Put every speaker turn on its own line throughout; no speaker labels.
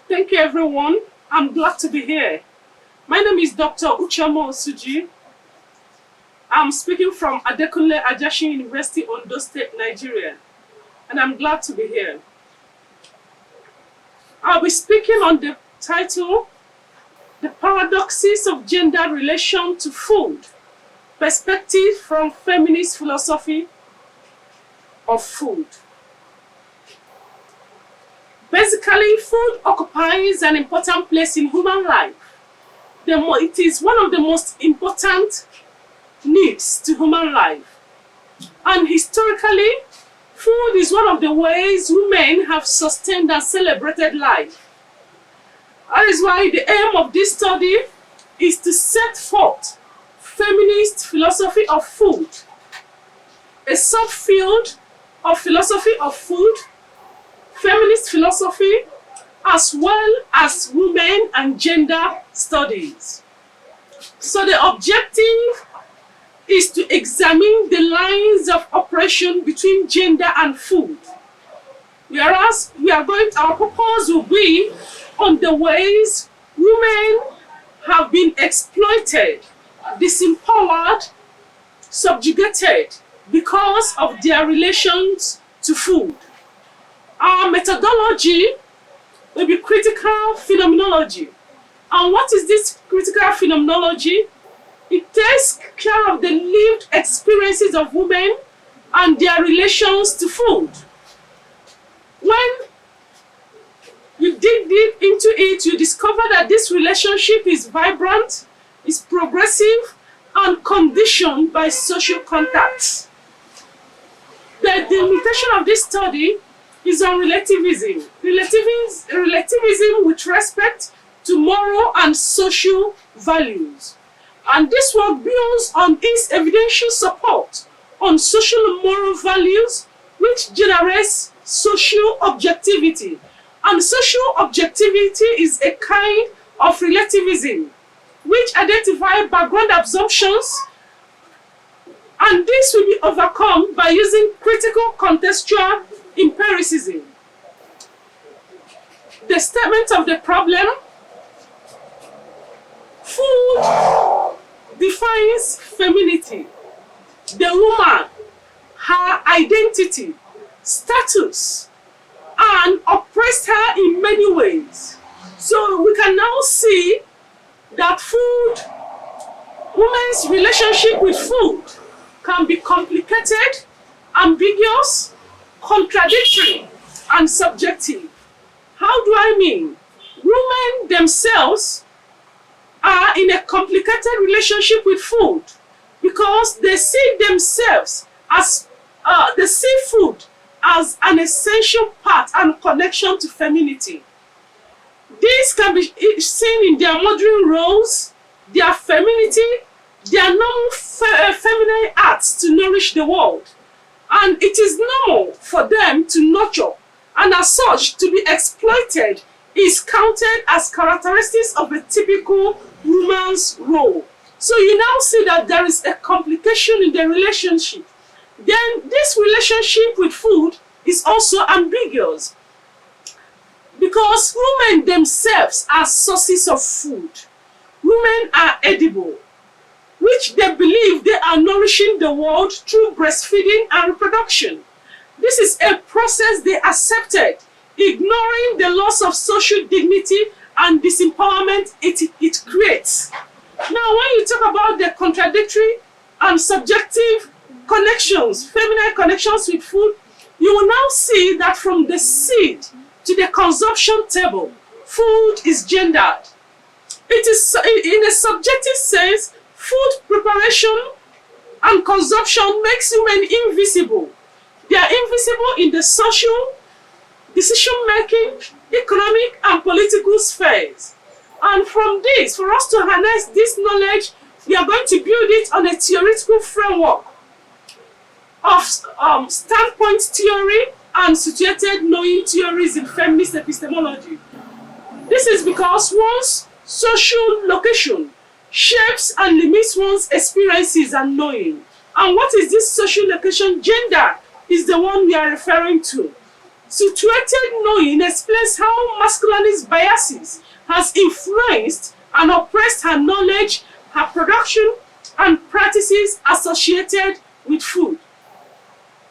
Thank you, everyone. I'm glad to be here. My name is Dr. Ucheoma Osuji. I'm speaking from Adekunle, Ajasin University, Ondo State, Nigeria, and I'm glad to be here. I'll be speaking on the title, The Paradoxes of Gender Relation to Food, Perspective from Feminist Philosophy of Food. Basically, food occupies an important place in human life. It is one of the most important needs to human life. And historically, food is one of the ways women have sustained and celebrated life. That is why the aim of this study is to set forth feminist philosophy of food, a subfield of philosophy of food, feminist philosophy, as well as women and gender studies. So the objective is to examine the lines of oppression between gender and food. Whereas our purpose will be on the ways women have been exploited, disempowered, subjugated because of their relations to food. Our methodology will be critical phenomenology. And what is this critical phenomenology? It takes care of the lived experiences of women and their relations to food. When you dig deep into it, you discover that this relationship is vibrant, is progressive, and conditioned by social contacts. The delimitation of this study is on relativism. Relativism with respect to moral and social values. And this work builds on its evidential support on social and moral values, which generates social objectivity. And social objectivity is a kind of relativism which identifies background assumptions, and this will be overcome by using critical contextual empiricism. The statement of the problem: food defines femininity, the woman, her identity, status, and oppressed her in many ways. So we can now see that women's relationship with food can be complicated, ambiguous, contradictory, and subjective. How do I mean? Women themselves are in a complicated relationship with food because they see themselves as they see food as an essential part and connection to femininity. This can be seen in their mothering roles, their femininity, their normal feminine acts to nourish the world. And it is normal for them to nurture, and as such, to be exploited is counted as characteristics of a typical woman's role. So you now see that there is a complication in the relationship. Then this relationship with food is also ambiguous because women themselves are sources of food. Women are edible, which they believe they are nourishing the world through breastfeeding and reproduction. This is a process they accepted, ignoring the loss of social dignity and disempowerment it creates. Now, when you talk about the contradictory and subjective connections, feminine connections with food, you will now see that from the seed to the consumption table, food is gendered. It is, in a subjective sense, food preparation and consumption makes women invisible. They are invisible in the social, decision-making, economic, and political spheres. And from this, for us to harness this knowledge, we are going to build it on a theoretical framework of standpoint theory and situated knowing theories in feminist epistemology. This is because one's social location shapes and limits one's experiences and knowing. And what is this social location? Gender is the one we are referring to. Situated knowing explains how masculinist biases has influenced and oppressed her knowledge, her production, and practices associated with food.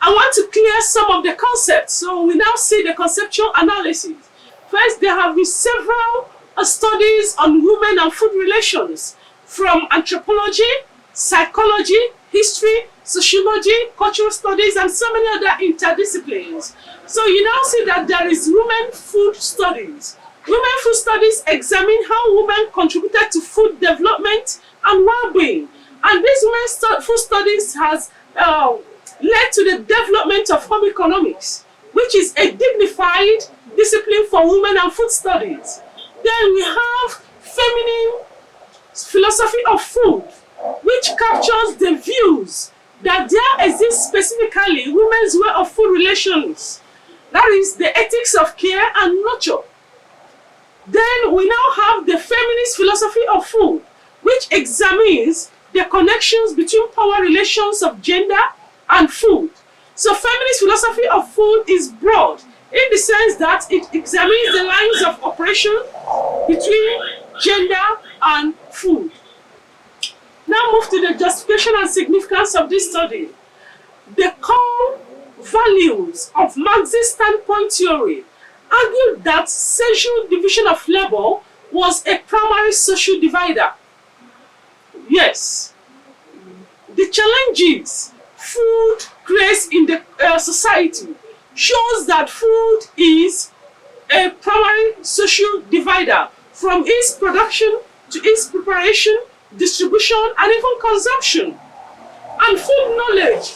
I want to clear some of the concepts. So we now see the conceptual analysis. First, there have been several studies on women and food relations from anthropology, psychology, history, sociology, cultural studies, and so many other interdisciplines. So you now see that there is women food studies. Women food studies examine how women contributed to food development and well-being. And these women food studies has led to the development of home economics, which is a dignified discipline for women and food studies. Then we have feminine philosophy of food, which captures the views that there exists specifically women's way of food relations. That is the ethics of care and nurture. Then we now have the feminist philosophy of food, which examines the connections between power relations of gender and food. So feminist philosophy of food is broad in the sense that it examines the lines of operation between gender and food. Now move to the justification and significance of this study. The core values of Marxist standpoint theory argued that sexual division of labor was a primary social divider. Yes, the challenges food creates in the society shows that food is a primary social divider from its production to its preparation, distribution, and even consumption. And food knowledge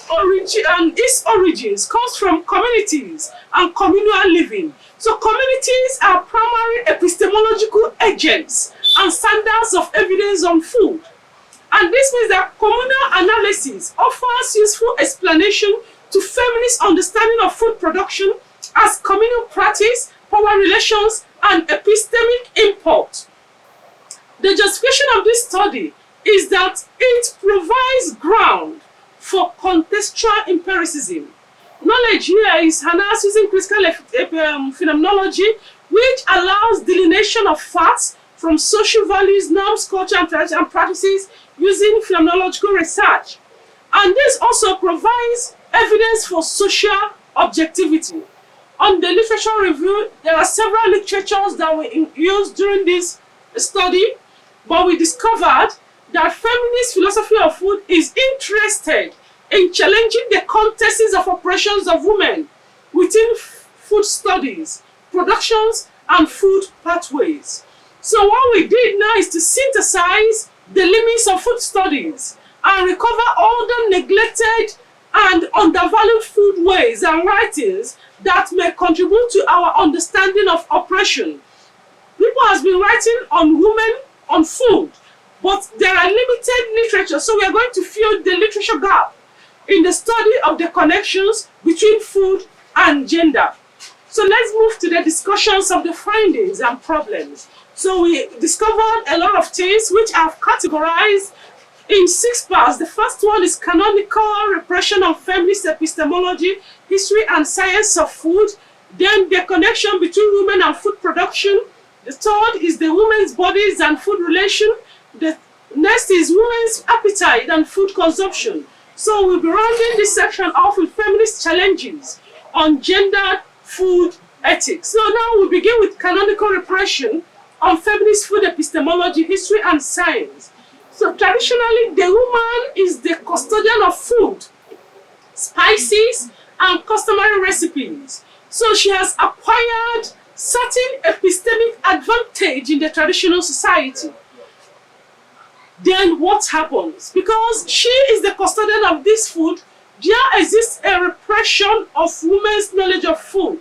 and its origins comes from communities and communal living. So communities are primary epistemological agents and standards of evidence on food. And this means that communal analysis offers useful explanation to feminist understanding of food production as communal practice, power relations, and epistemic import. The justification of this study is that it provides ground for contextual empiricism. Knowledge here is harnessed using critical phenomenology, which allows delineation of facts from social values, norms, culture, and practices using phenomenological research. And this also provides evidence for social objectivity. On the literature review, there are several literatures that we used during this study, but we discovered that feminist philosophy of food is interested in challenging the contexts of operations of women within food studies, productions, and food pathways. So what we did now is to synthesize the limits of food studies and recover all the neglected and undervalued food ways and writings that may contribute to our understanding of oppression. People have been writing on women, on food, but there are limited literature, so we are going to fill the literature gap in the study of the connections between food and gender. So let's move to the discussions of the findings and problems. So we discovered a lot of things which I've categorized in 6 parts. The first one is canonical repression of feminist epistemology, history and science of food. Then the connection between women and food production. The third is the women's bodies and food relation. The next is women's appetite and food consumption. So we'll be rounding this section off with feminist challenges on gendered food ethics. So now we begin with canonical repression on feminist food epistemology, history, and science. So traditionally, the woman is the custodian of food, spices, and customary recipes. So she has acquired certain epistemic advantage in the traditional society. Then what happens? Because she is the custodian of this food, there exists a repression of women's knowledge of food.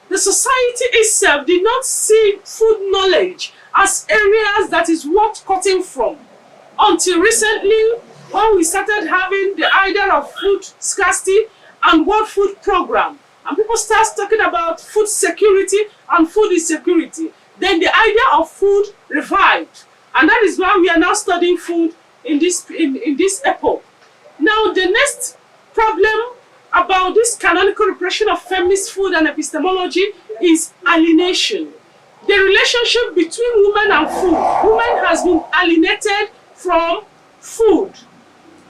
The society itself did not see food knowledge as areas that is worth cutting from until recently, when we started having the idea of food scarcity and World Food Program, and people start talking about food security and food insecurity. Then the idea of food revived, and that is why we are now studying food in this epoch. Now the next problem about this canonical repression of feminist food and epistemology is alienation. The relationship between women and food. Women has been alienated from food.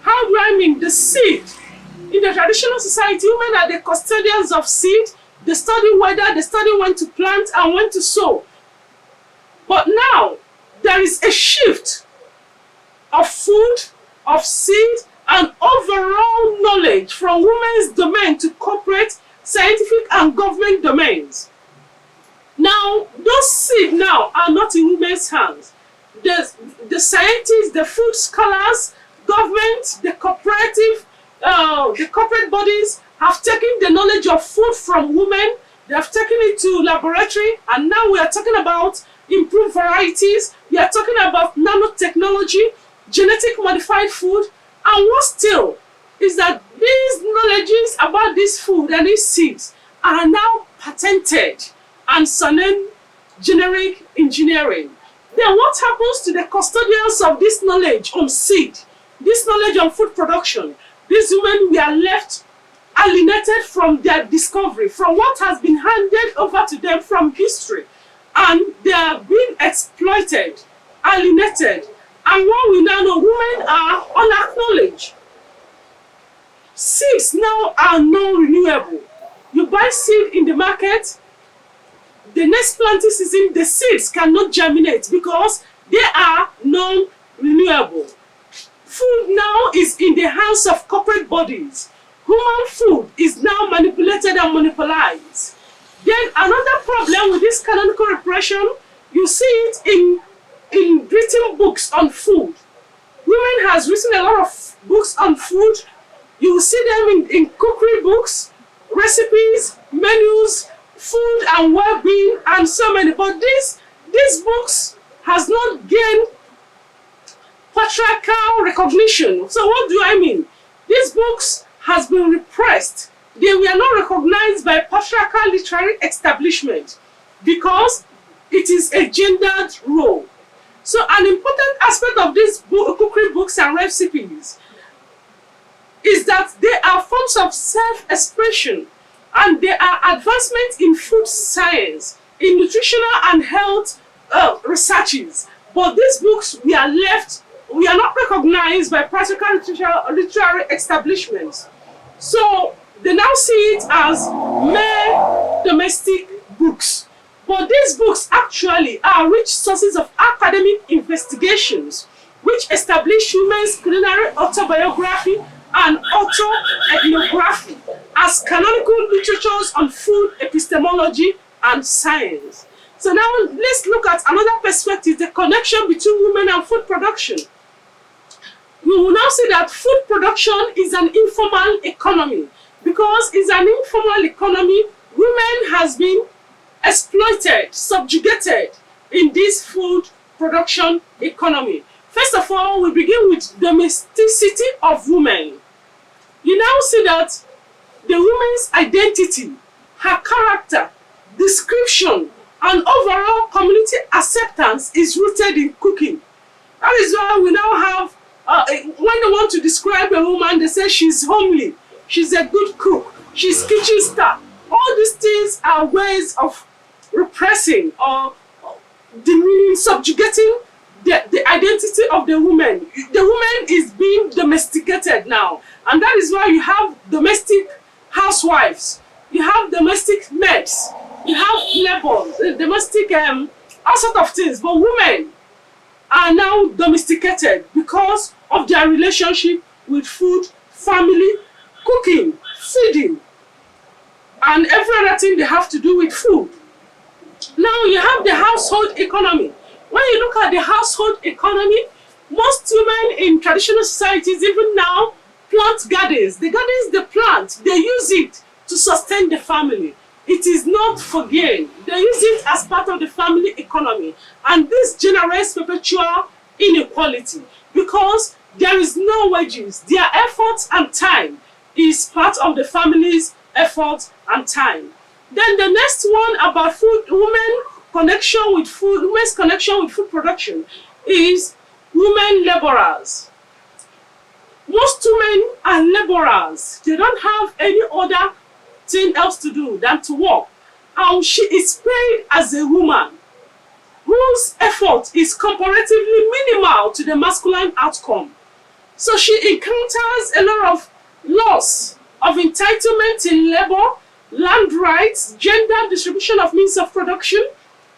How do I mean? The seed. In the traditional society, women are the custodians of seed. They study weather, they study when to plant and when to sow. But now, there is a shift of food, of seed, and overall knowledge from women's domain to corporate, scientific, and government domains. Now, those seed now are not in women's hands. The scientists, the food scholars, government, the corporate bodies have taken the knowledge of food from women. They have taken it to laboratory, and now we are talking about improved varieties. We are talking about nanotechnology, genetic modified food, and what still is that these knowledges about this food and these seeds are now patented and surnamed generic engineering. Then what happens to the custodians of this knowledge on seed, this knowledge on food production? These women were left alienated from their discovery, from what has been handed over to them from history. And they are being exploited, alienated. And what we now know, women are unacknowledged. Seeds now are non-renewable. You buy seed in the market, the next planting season, the seeds cannot germinate because they are non-renewable. Food now is in the hands of corporate bodies. Human food is now manipulated and monopolized. Then another problem with this canonical repression, you see it in written books on food. Women has written a lot of books on food. You will see them in cookery books, recipes, menus, food and well-being, and so many. But these books has not gained patriarchal recognition. So what do I mean? These books has been repressed. They were not recognized by patriarchal literary establishment because it is a gendered role. So an important aspect of these cookery books and recipes is that they are forms of self-expression, and they are advancements in food science, in nutritional and health researches. But these books we are not recognized by practical literary establishments. So they now see it as mere domestic books. But these books actually are rich sources of academic investigations which establish women's culinary autobiography and autoethnography as canonical literatures on food, epistemology, and science. So now let's look at another perspective, the connection between women and food production. We will now see that food production is an informal economy. Because it's an informal economy, women has been exploited, subjugated in this food production economy. First of all, we begin with domesticity of women. You now see that the woman's identity, her character, description, and overall community acceptance is rooted in cooking. That is why we now have, when they want to describe a woman, they say she's homely, she's a good cook, she's kitchen staff. All these things are ways of repressing or demeaning, subjugating the identity of the woman. The woman is being domesticated now. And that is why you have domestic housewives, you have domestic maids, you have labor, domestic, all sorts of things. But women are now domesticated because of their relationship with food, family, cooking, feeding, and every other thing they have to do with food. Now you have the household economy. When you look at the household economy, most women in traditional societies, even now, plant gardens. The gardens they plant, they use it to sustain the family. It is not for gain. They use it as part of the family economy. And this generates perpetual inequality because there is no wages. Their efforts and time is part of the family's effort and time. Then the next one about food, women's connection with food production is women laborers. Most women are laborers. They don't have any other thing else to do than to work. And she is paid as a woman whose effort is comparatively minimal to the masculine outcome. So she encounters a lot of loss of entitlement in labor, land rights, gender distribution of means of production,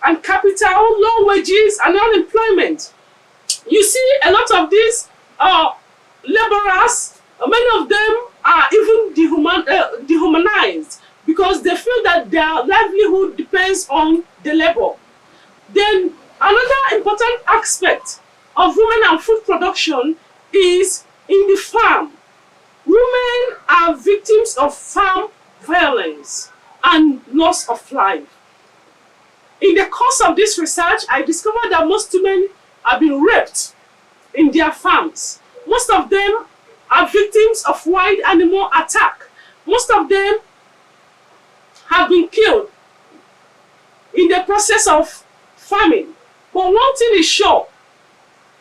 and capital, low wages, and unemployment. You see a lot of these laborers, many of them are even dehumanized because they feel that their livelihood depends on the labor. Then another important aspect of women and food production is in the farm. Women are victims of farm violence and loss of life. In the course of this research, I discovered that most women have been raped in their farms. Most of them are victims of wild animal attack. Most of them have been killed in the process of farming. But one thing is sure,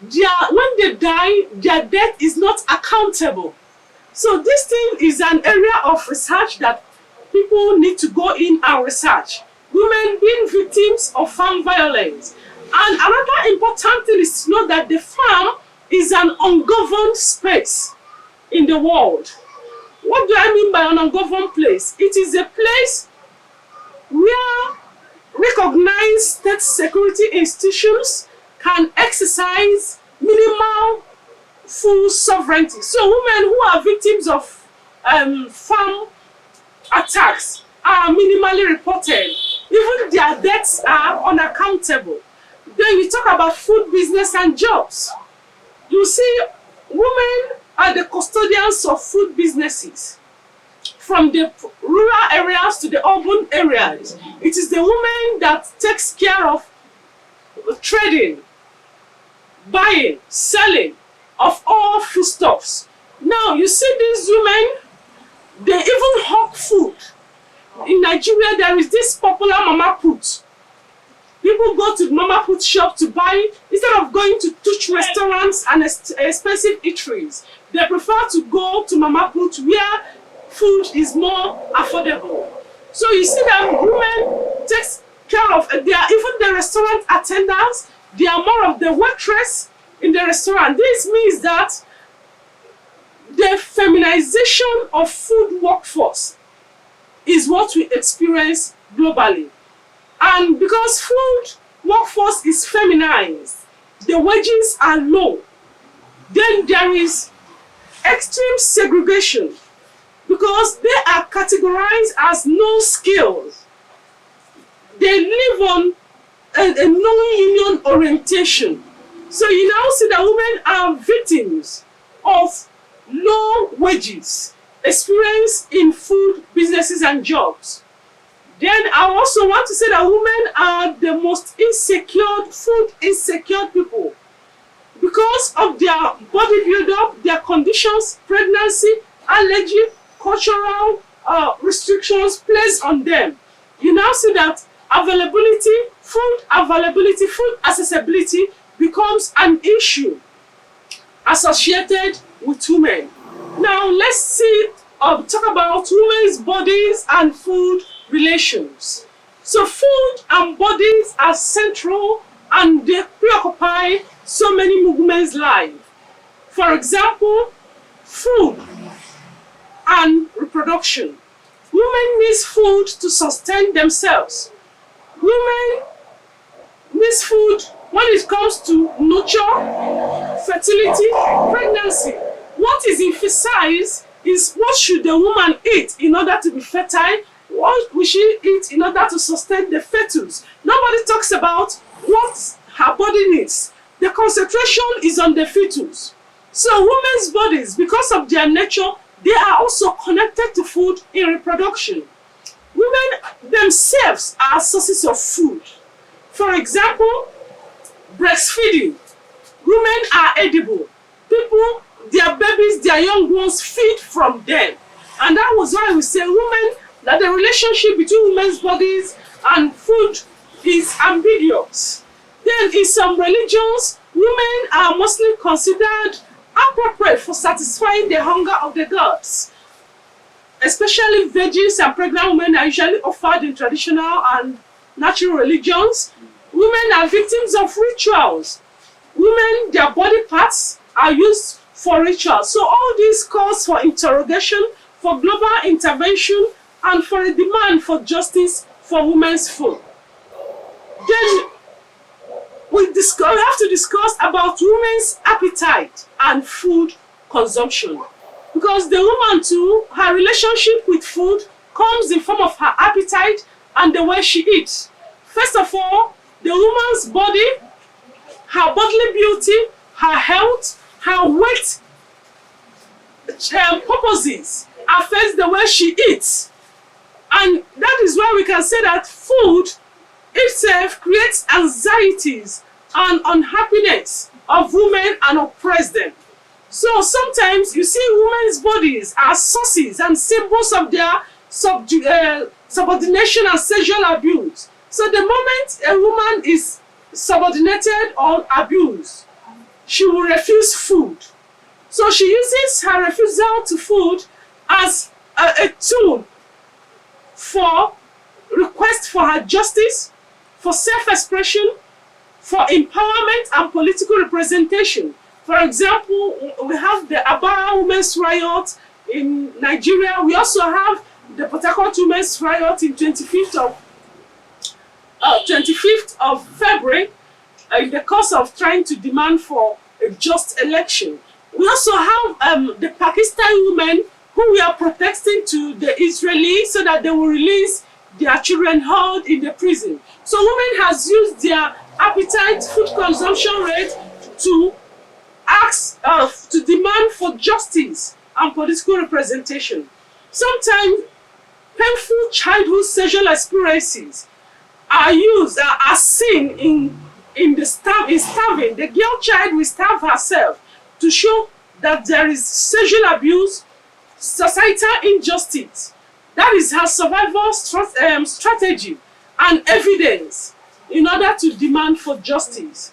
when they die, their death is not accountable. So this thing is an area of research that people need to go in and research. Women being victims of farm violence. And another important thing is to know that the farm is an ungoverned space in the world. What do I mean by an ungoverned place? It is a place where recognized state security institutions can exercise minimal full sovereignty. So women who are victims of farm attacks are minimally reported. Even their deaths are unaccountable. Then you talk about food business and jobs. You see, women are the custodians of food businesses. From the rural areas to the urban areas, it is the woman that takes care of trading, buying, selling of all foodstuffs. Now, you see these women, they even hawk food. In Nigeria, there is this popular mama put. People go to mama put shop to buy, instead of going to touch restaurants and expensive eateries. They prefer to go to mama put where food is more affordable. So you see that women take care of, they are even the restaurant attendants, they are more of the waitress in the restaurant. This means that the feminization of food workforce is what we experience globally. And because food workforce is feminized, the wages are low, then there is extreme segregation because they are categorized as no skills. They live on a non-union orientation. So you now see that women are victims of low wages experienced in food businesses and jobs. Then I also want to say that women are the most insecure, food insecure people because of their body build-up, their conditions, pregnancy, allergy, cultural restrictions placed on them. You now see that availability, food accessibility becomes an issue associated with women. Now let's talk about women's bodies and food relations. So food and bodies are central and they preoccupy so many women's lives. For example, food and reproduction. Women need food to sustain themselves. Women need food when it comes to nurture, fertility, pregnancy. What is emphasized is what should the woman eat in order to be fertile. What will she eat in order to sustain the fetus? Nobody talks about what her body needs. The concentration is on the fetus. So women's bodies, because of their nature, they are also connected to food in reproduction. Women themselves are sources of food. For example, breastfeeding. Women are edible. People, their babies, their young ones feed from them. And that was why we say women, that the relationship between women's bodies and food is ambiguous. Then in some religions, women are mostly considered appropriate for satisfying the hunger of the gods. Especially virgins and pregnant women are usually offered in traditional and natural religions. Women are victims of rituals. Women, their body parts are used for rituals. So all these calls for interrogation, for global intervention, and for a demand for justice for women's food. Then we have to discuss about women's appetite and food consumption. Because the woman too, her relationship with food comes in form of her appetite and the way she eats. First of all, the woman's body, her bodily beauty, her health, her weight purposes affects the way she eats. And that is why we can say that food itself creates anxieties and unhappiness of women and oppress them. So sometimes you see women's bodies as sources and symbols of their subordination and sexual abuse. So the moment a woman is subordinated or abused, she will refuse food. So she uses her refusal to food as a tool for request for her justice, for self-expression, for empowerment and political representation. For example, we have the Aba Women's Riot in Nigeria. We also have the Port Harcourt Women's Riot in 25th of February in the course of trying to demand for a just election. We also have the Pakistani women who were protesting to the Israelis so that they will release their children held in the prison. So women has used their appetite, food consumption rate to ask, to demand for justice and political representation. Sometimes painful childhood sexual experiences are seen in starving. The girl child will starve herself to show that there is sexual abuse, societal injustice. That is her survival strategy and evidence in order to demand for justice.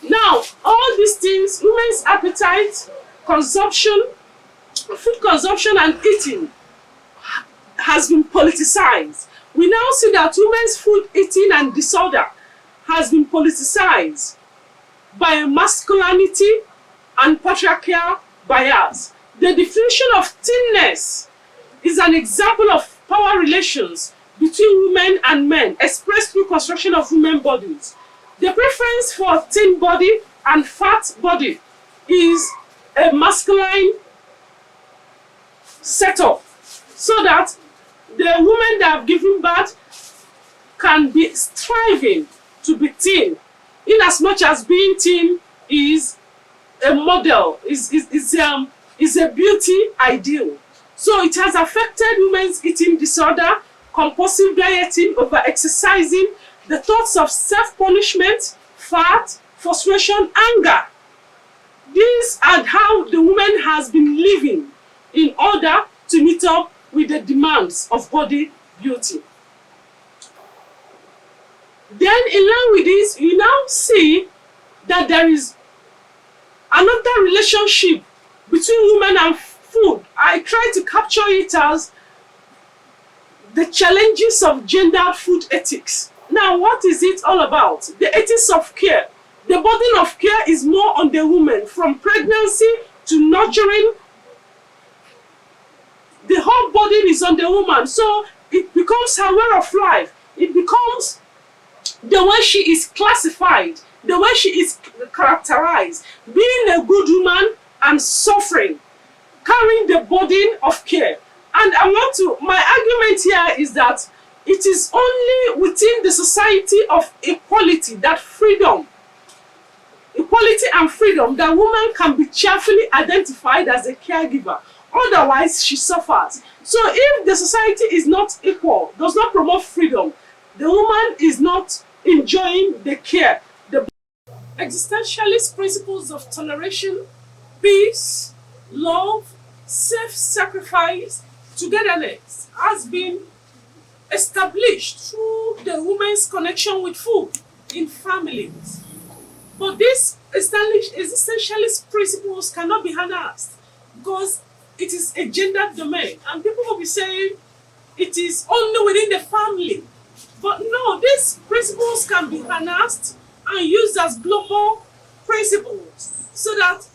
Now, all these things, women's appetite, consumption, food consumption and eating has been politicized. We now see that women's food eating and disorder has been politicized by masculinity and patriarchal bias. The definition of thinness is an example of power relations between women and men expressed through construction of women's bodies. The preference for thin body and fat body is a masculine setup so that the women that have given birth can be striving to be thin, in as much as being thin is a model, is a beauty ideal. So it has affected women's eating disorder, compulsive dieting, over-exercising, the thoughts of self-punishment, fat, frustration, anger. These are how the woman has been living in order to meet up with the demands of body beauty. Then in line with this, you now see that there is another relationship between women and food. I try to capture it as the challenges of gendered food ethics. Now, what is it all about? The ethics of care. The burden of care is more on the woman, from pregnancy to nurturing. The whole burden is on the woman. So it becomes her way of life. It becomes the way she is classified, the way she is characterized, being a good woman and suffering, carrying the burden of care. And my argument here is that it is only within the society of equality that equality and freedom, that woman can be cheerfully identified as a caregiver. Otherwise, she suffers. So if the society is not equal, does not promote freedom, the woman is not enjoying the care. The existentialist principles of toleration, peace, love, self-sacrifice, togetherness has been established through the woman's connection with food in families. But these essentialist principles cannot be harnessed because it is a gender domain, and people will be saying it is only within the family. But no, these principles can be harnessed and used as global principles so that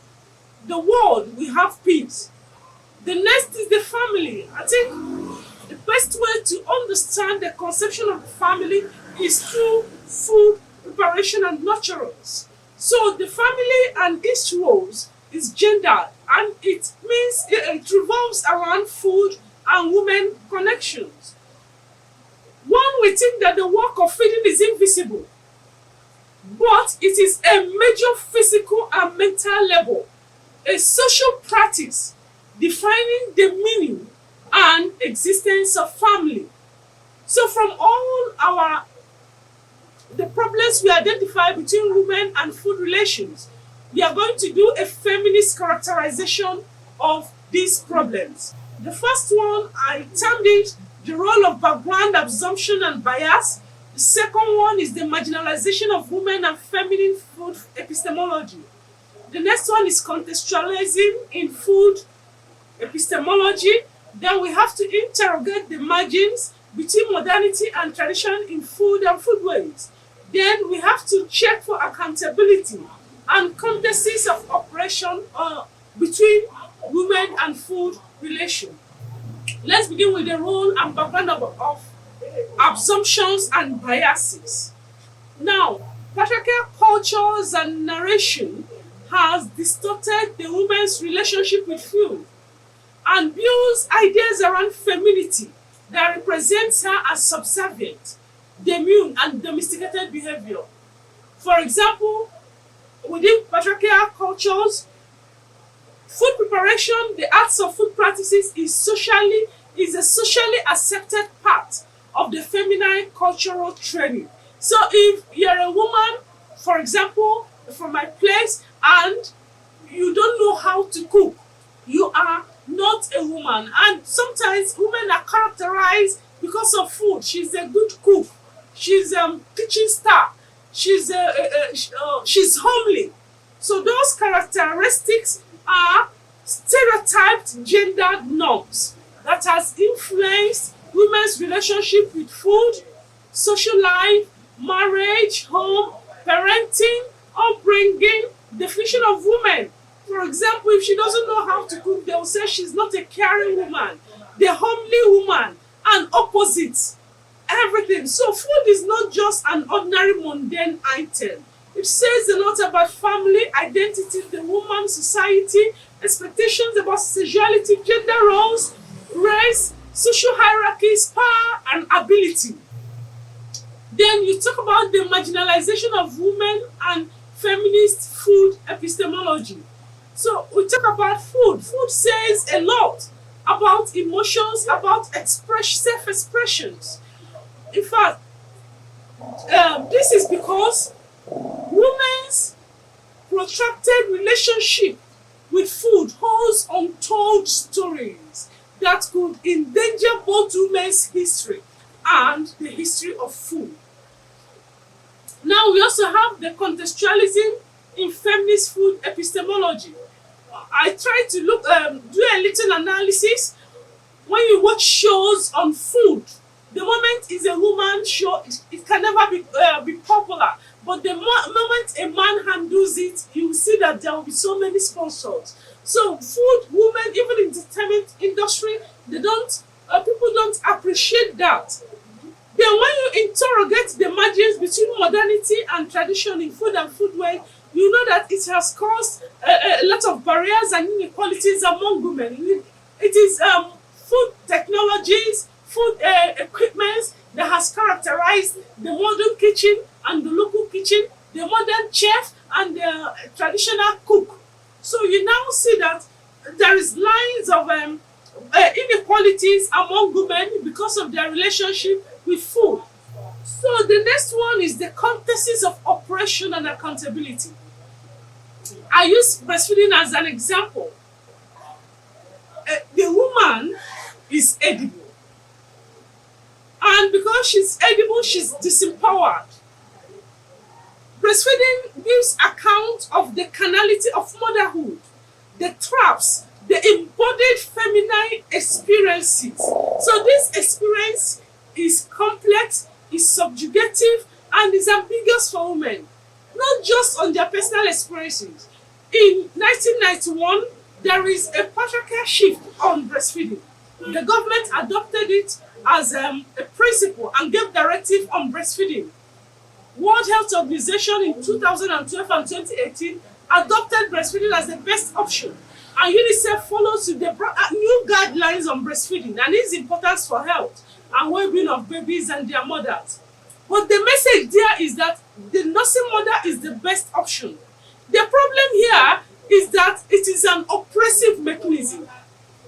the world will have peace. The next is the family. I think the best way to understand the conception of the family is through food preparation and nurturance. So the family and its roles is gendered, and it means it revolves around food and women connections. One will think that the work of feeding is invisible, but it is a major physical and mental labor, a social practice defining the meaning and existence of family. So from all the problems we identify between women and food relations, we are going to do a feminist characterization of these problems. The first one, I termed it the role of background assumption and bias. The second one is the marginalization of women and feminine food epistemology. The next one is contextualism in food epistemology. Then we have to interrogate the margins between modernity and tradition in food and foodways. Then we have to check for accountability and contexts of operation between women and food relation. Let's begin with the role and background of assumptions and biases. Now, patriarchal cultures and narration has distorted the woman's relationship with food and builds ideas around femininity that represents her as subservient, demure, and domesticated behavior. For example, within patriarchal cultures, food preparation, the arts of food practices is a socially accepted part of the feminine cultural training. So if you're a woman, for example, from my place, and you don't know how to cook, you are not a woman. And sometimes women are characterized because of food. She's a good cook. She's a kitchen star. She's homely. So those characteristics are stereotyped gender norms that has influenced women's relationship with food, social life, marriage, home, parenting, upbringing, definition of women. For example, if she doesn't know how to cook, they will say she's not a caring woman, the homely woman, and opposites, everything. So food is not just an ordinary mundane item. It says a lot about family, identity, the woman, society, expectations about sexuality, gender roles, race, social hierarchies, power, and ability. Then you talk about the marginalization of women and feminist food epistemology. So we talk about food. Food says a lot about emotions, about self-expressions. In fact, this is because women's protracted relationship with food holds untold stories that could endanger both women's history and the history of food. Now we also have the contextualism in feminist food epistemology. I try to do a little analysis. When you watch shows on food, the moment it's a woman show, it can never be popular. But the moment a man handles it, you will see that there will be so many sponsors. So food, women, even in the entertainment industry, people don't appreciate that. Then when you interrogate the margins between modernity and tradition in food and foodware, you know that it has caused a lot of barriers and inequalities among women. It is food technologies, food equipment that has characterized the modern kitchen and the local kitchen, the modern chef and the traditional cook. So you now see that there is lines of inequalities among women because of their relationship with food. So the next one is the contexts of operation and accountability. I use breastfeeding as an example. The woman is edible. And because she's edible, she's disempowered. Breastfeeding gives account of the carnality of motherhood, the traps, the embodied feminine experiences. So this experience is complex, is subjugative, and is ambiguous for women, not just on their personal experiences. In 1991, there is a patriarchal shift on breastfeeding. The government adopted it as a principle and gave directive on breastfeeding. World Health Organization in 2012 and 2018 adopted breastfeeding as the best option, and UNICEF follows with the new guidelines on breastfeeding and its importance for health and well-being of babies and their mothers. But the message there is that the nursing mother is the best option. The problem here is that it is an oppressive mechanism,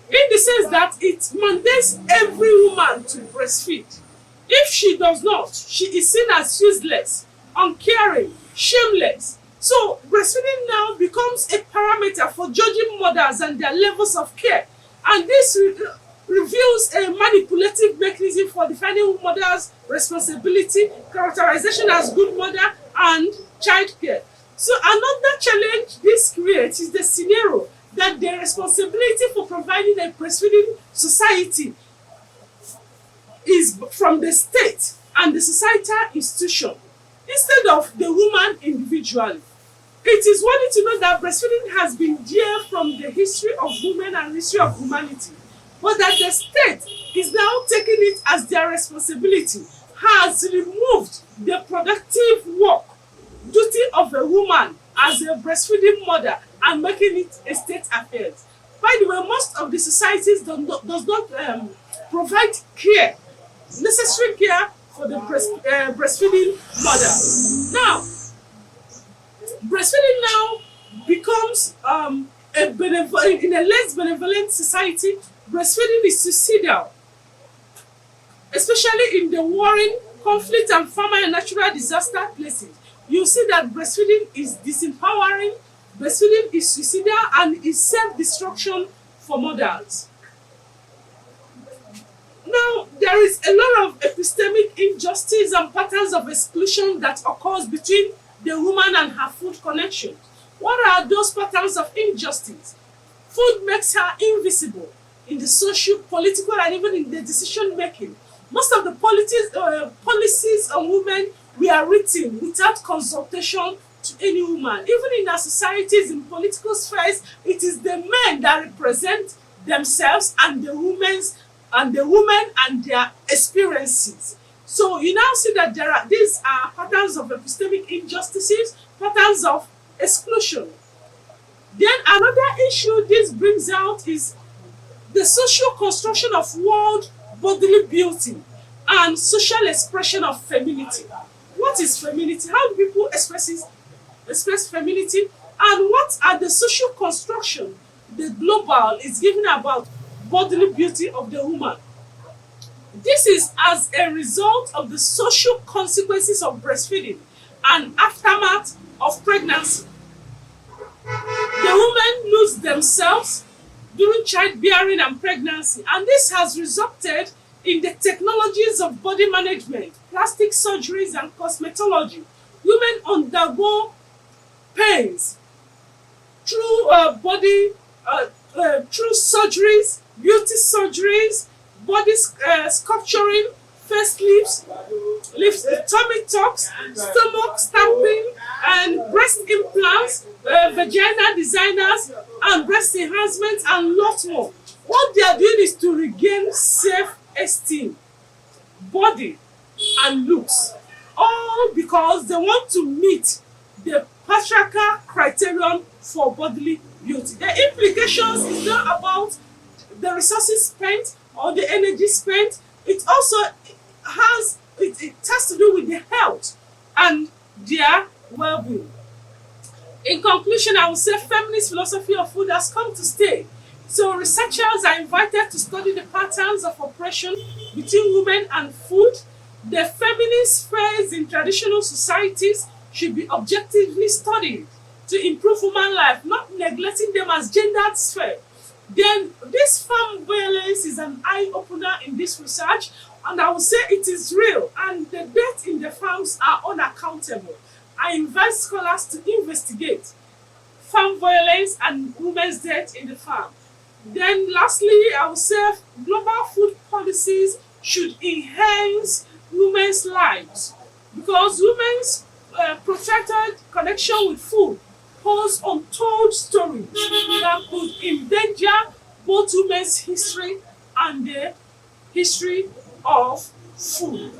in the sense that it mandates every woman to breastfeed. If she does not, she is seen as useless, uncaring, shameless. So breastfeeding now becomes a parameter for judging mothers and their levels of care. And this reveals a manipulative mechanism for defining mother's responsibility, characterization as good mother, and child care. So another challenge this creates is the scenario that the responsibility for providing a breastfeeding society is from the state and the societal institution instead of the woman individually. It is worthy to know that breastfeeding has been there from the history of women and history of humanity, but that the state is now taking it as their responsibility, has removed the productive work, duty of a woman as a breastfeeding mother and making it a state affair. By the way, most of the societies does not provide care, necessary care for the breastfeeding mother. Now, breastfeeding now becomes in a less benevolent society, breastfeeding is suicidal, especially in the warring, conflict, and famine and natural disaster places. You see that breastfeeding is disempowering, breastfeeding is suicidal, and is self-destruction for mothers. Now, there is a lot of epistemic injustice and patterns of exclusion that occurs between the woman and her food connection. What are those patterns of injustice? Food makes her invisible in the social, political, and even in the decision making. Most of the policies on women were written without consultation to any woman. Even in our societies, in political spheres, it is the men that represent themselves and the women and their experiences. So you now see that these are patterns of epistemic injustices, patterns of exclusion. Then another issue this brings out is the social construction of world bodily beauty and social expression of femininity. What is femininity? How do people express femininity? And what are the social construction the global is giving about bodily beauty of the woman? This is as a result of the social consequences of breastfeeding and aftermath of pregnancy. The women lose themselves during childbearing and pregnancy, and this has resulted in the technologies of body management, plastic surgeries, and cosmetology. Women undergo pains through through surgeries, beauty surgeries, body sculpturing, face lifts, tummy tucks, stomach stamping, and breast implants, vagina designers, and breast enhancement, and lots more. What they are doing is to regain self-esteem, body, and looks, all because they want to meet the patriarchal criterion for bodily beauty. The implications is not about the resources spent or the energy spent. It also has to do with the health and their well-being. In conclusion, I would say feminist philosophy of food has come to stay. So researchers are invited to study the patterns of oppression between women and food. The feminist spheres in traditional societies should be objectively studied to improve human life, not neglecting them as gendered sphere. Then this farm violence is an eye-opener in this research, and I would say it is real, and the deaths in the farms are unaccountable. I invite scholars to investigate farm violence and women's death in the farm. Then lastly, I will say global food policies should enhance women's lives because women's protected connection with food holds untold stories that could endanger both women's history and the history of food.